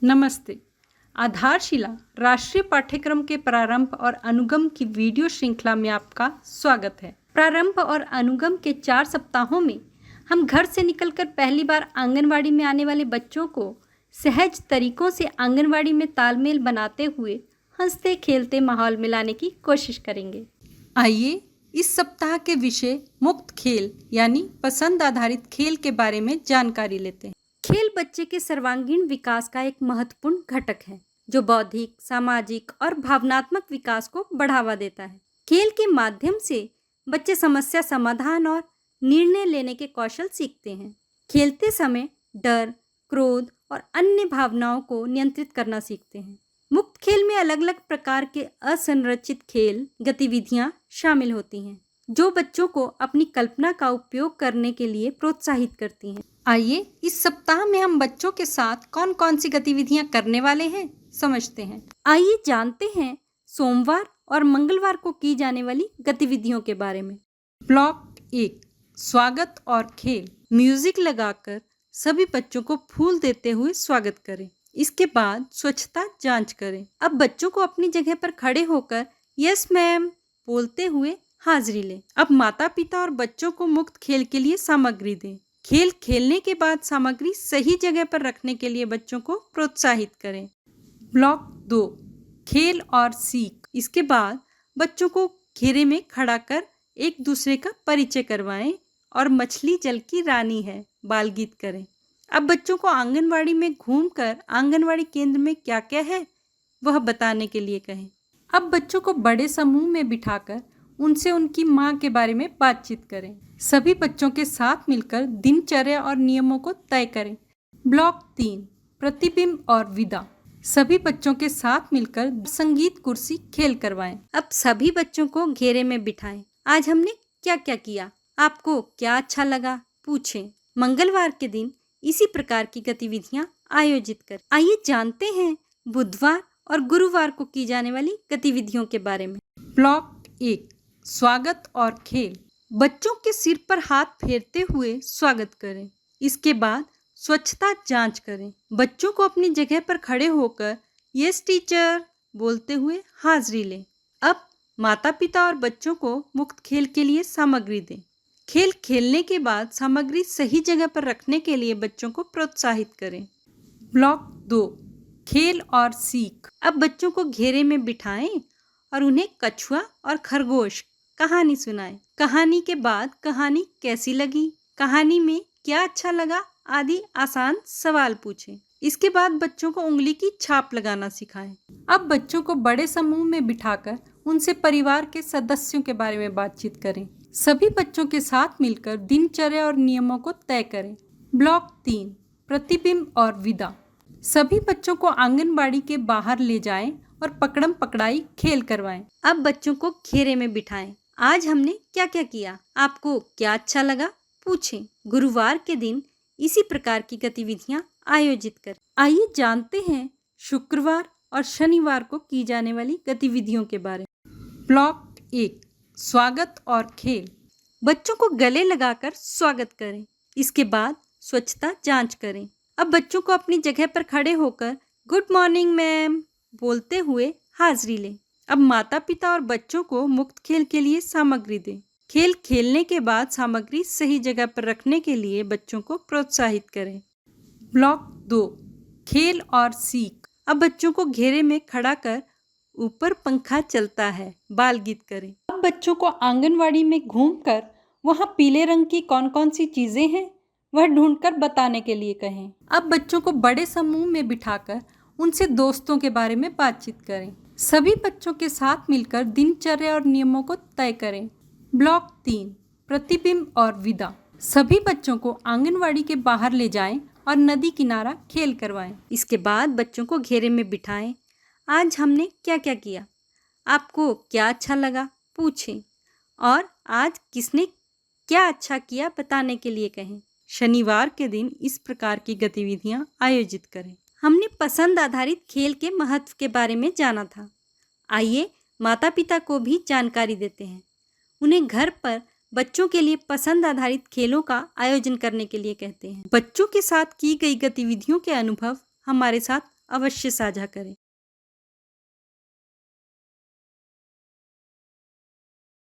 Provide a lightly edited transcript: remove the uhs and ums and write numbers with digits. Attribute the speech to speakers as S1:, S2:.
S1: नमस्ते। आधारशिला राष्ट्रीय पाठ्यक्रम के प्रारंभ और अनुगम की वीडियो श्रृंखला में आपका स्वागत है। प्रारंभ और अनुगम के 4 सप्ताहों में हम घर से निकलकर पहली बार आंगनवाड़ी में आने वाले बच्चों को सहज तरीकों से आंगनवाड़ी में तालमेल बनाते हुए हंसते खेलते माहौल में लाने की कोशिश करेंगे। आइए इस सप्ताह के विषय मुक्त खेल यानी पसंद आधारित खेल के बारे में जानकारी लेते हैं। खेल बच्चे के सर्वांगीण विकास का एक महत्वपूर्ण घटक है जो बौद्धिक, सामाजिक और भावनात्मक विकास को बढ़ावा देता है। खेल के माध्यम से बच्चे समस्या समाधान और निर्णय लेने के कौशल सीखते हैं। खेलते समय डर, क्रोध और अन्य भावनाओं को नियंत्रित करना सीखते हैं। मुक्त खेल में अलग अलग प्रकार के असंरचित खेल गतिविधियां शामिल होती हैं जो बच्चों को अपनी कल्पना का उपयोग करने के लिए प्रोत्साहित करती हैं। आइए इस सप्ताह में हम बच्चों के साथ कौन कौन सी गतिविधियां करने वाले हैं समझते हैं। आइए जानते हैं सोमवार और मंगलवार को की जाने वाली गतिविधियों के बारे में। ब्लॉक 1 स्वागत और खेल। म्यूजिक लगाकर सभी बच्चों को फूल देते हुए स्वागत करें। इसके बाद स्वच्छता जांच करें। अब बच्चों को अपनी जगह पर खड़े होकर यस मैम बोलते हुए हाजिरी लें। अब माता पिता और बच्चों को मुक्त खेल के लिए सामग्री दें। खेल खेलने के बाद सामग्री सही जगह पर रखने के लिए बच्चों को प्रोत्साहित करें। ब्लॉक 2 खेल और सीख। इसके बाद बच्चों को घेरे में खड़ा कर एक दूसरे का परिचय करवाएं और मछली जल की रानी है बाल गीत करें। अब बच्चों को आंगनवाड़ी में घूमकर आंगनवाड़ी केंद्र में क्या क्या है वह बताने के लिए कहें। अब बच्चों को बड़े समूह में बिठाकर उनसे उनकी माँ के बारे में बातचीत करें। सभी बच्चों के साथ मिलकर दिनचर्या और नियमों को तय करें। ब्लॉक 3 प्रतिबिंब और विदा। सभी बच्चों के साथ मिलकर संगीत कुर्सी खेल करवाएं। अब सभी बच्चों को घेरे में बिठाएं। आज हमने क्या क्या किया, आपको क्या अच्छा लगा पूछें। मंगलवार के दिन इसी प्रकार की गतिविधियां आयोजित करें। आइए जानते हैं बुधवार और गुरुवार को की जाने वाली गतिविधियों के बारे में। ब्लॉक 1 स्वागत और खेल। बच्चों के सिर पर हाथ फेरते हुए स्वागत करें। इसके बाद स्वच्छता जांच करें। बच्चों को अपनी जगह पर खड़े होकर यस टीचर बोलते हुए हाजिरी लें। अब माता पिता और बच्चों को मुक्त खेल के लिए सामग्री दें। खेल खेलने के बाद सामग्री सही जगह पर रखने के लिए बच्चों को प्रोत्साहित करें। ब्लॉक 2 खेल और सीख। अब बच्चों को घेरे में बिठाएं और उन्हें कछुआ और खरगोश कहानी सुनाएं। कहानी के बाद कहानी कैसी लगी, कहानी में क्या अच्छा लगा आदि आसान सवाल पूछें। इसके बाद बच्चों को उंगली की छाप लगाना सिखाएं। अब बच्चों को बड़े समूह में बिठाकर उनसे परिवार के सदस्यों के बारे में बातचीत करें। सभी बच्चों के साथ मिलकर दिनचर्या और नियमों को तय करें। ब्लॉक 3 प्रतिबिंब और विदा। सभी बच्चों को आंगनबाड़ी के बाहर ले जाएं और पकड़म पकड़ाई खेल करवाएं। अब बच्चों को घेरे में बिठाएं। आज हमने क्या क्या किया, आपको क्या अच्छा लगा पूछें। गुरुवार के दिन इसी प्रकार की गतिविधियां आयोजित करें। आइए जानते हैं शुक्रवार और शनिवार को की जाने वाली गतिविधियों के बारे में। ब्लॉक 1 स्वागत और खेल। बच्चों को गले लगाकर स्वागत करें। इसके बाद स्वच्छता जांच करें। अब बच्चों को अपनी जगह पर खड़े होकर गुड मॉर्निंग मैम बोलते हुए हाजिरी लें। अब माता पिता और बच्चों को मुक्त खेल के लिए सामग्री दें। खेल खेलने के बाद सामग्री सही जगह पर रखने के लिए बच्चों को प्रोत्साहित करें। ब्लॉक 2 खेल और सीख। अब बच्चों को घेरे में खड़ा कर ऊपर पंखा चलता है बाल गीत करें। अब बच्चों को आंगनवाड़ी में घूमकर वहाँ पीले रंग की कौन कौन सी चीजें हैं वह ढूंढकर बताने के लिए कहें। अब बच्चों को बड़े समूह में बिठाकर उनसे दोस्तों के बारे में बातचीत करें। सभी बच्चों के साथ मिलकर दिनचर्या और नियमों को तय करें। ब्लॉक 3 प्रतिबिंब और विदा। सभी बच्चों को आंगनवाड़ी के बाहर ले जाएं और नदी किनारा खेल करवाएं। इसके बाद बच्चों को घेरे में बिठाएं। आज हमने क्या क्या किया, आपको क्या अच्छा लगा पूछें और आज किसने क्या अच्छा किया बताने के लिए कहें। शनिवार के दिन इस प्रकार की गतिविधियां आयोजित करें। हमने पसंद आधारित खेल के महत्व के बारे में जाना था। आइए माता पिता को भी जानकारी देते हैं। उन्हें घर पर बच्चों के लिए पसंद आधारित खेलों का आयोजन करने के लिए कहते हैं। बच्चों के साथ की गई गतिविधियों के अनुभव हमारे साथ अवश्य साझा करें।